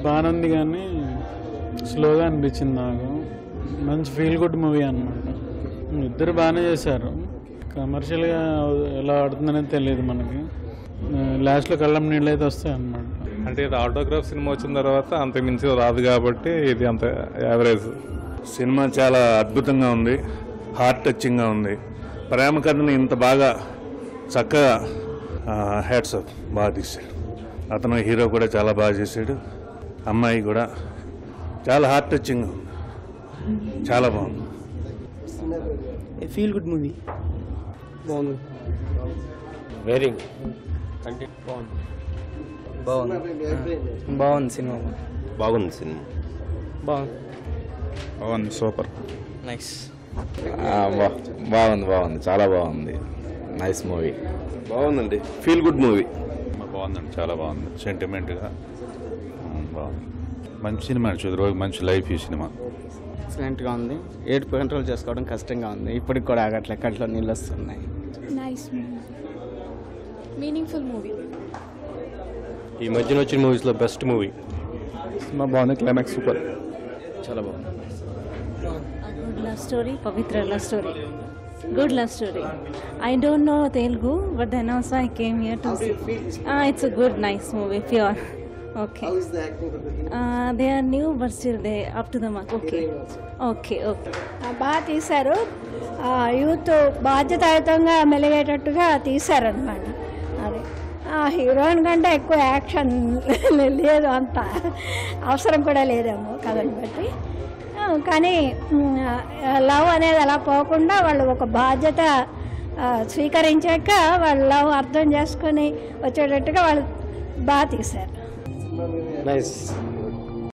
బాగానే ఉంది కానీ స్లోగా అనిపించింది నాకు. మంచి ఫీల్ గుడ్ మూవీ అన్నమాట. ఇద్దరు బాగానే చేశారు. కమర్షియల్గా ఎలా ఆడుతుందనేది తెలియదు మనకి. లాస్ట్లో కళ్ళం నీళ్ళు అయితే వస్తాయి అన్నమాట. అంటే ఇది ఆటోగ్రాఫ్ సినిమా వచ్చిన తర్వాత అంత మించి రాదు కాబట్టి ఇది అంత యావరేజ్. సినిమా చాలా అద్భుతంగా ఉంది, హార్ట్ టచింగ్గా ఉంది. ప్రేమ కథని ఇంత బాగా చక్కగా హ్యాట్స్ ఆఫ్ బాగా తీశాడు. అతను హీరో కూడా చాలా బాగా చేశాడు. అమ్మాయి కూడా చాలా హార్ట్ టచింగ్గా ఉంది, చాలా బాగుంది. Feel good movie. బాగుంది. Very good. అంటే బాగుంది సినిమా. బాగుంది సినిమా. బాగుంది, సూపర్. నైస్. బాగుంది చాలా బాగుంది. Nice movie. బాగుందండి, ఫీల్ గుడ్ మూవీ. బాగుందండి, చాలా బాగుంది. సెంటిమెంట్గా బాగుంది. మంచి సినిమా చూద్దరు, మంచి లైఫ్ ఈ సినిమా. ఎక్సలెంట్గా ఉంది. ఏడుపు కంట్రోల్ చేసుకోవడం కష్టంగా ఉంది. ఇప్పటికి కూడా ఆగట్లే, కంట్లో నీళ్ళు వస్తున్నాయి. Nice movie, meaningful movie. ఈ మధ్యన వచ్చిన మూవీస్లో బెస్ట్ మూవీ. సినిమా బాగుంది, క్లైమాక్స్ సూపర్. చాలా బాగుంది. గుడ్ లవ్ స్టోరీ, పవిత్ర love story. Good love story. I don't know Telugu, but then also I came here to see. It's a good, nice movie, pure. Okay. How is the acting of the hero? They are new, but still they up to the mark. Okay. Okay. బాగా తీశారు. Youth బాధ్యతాయుతంగా మెలిగేటట్టుగా తీశారనమాట. అది heroine కంటే ఎక్కువ action లేదు, అంత అవసరం కూడా లేదేమో కథను బట్టి. కానీ లవ్ అనేది అలా పోకుండా వాళ్ళు ఒక బాధ్యత స్వీకరించాక వాళ్ళు లవ్ అర్థం చేసుకొని వచ్చేటట్టుగా వాళ్ళు బాగా తీశారు. నైస్.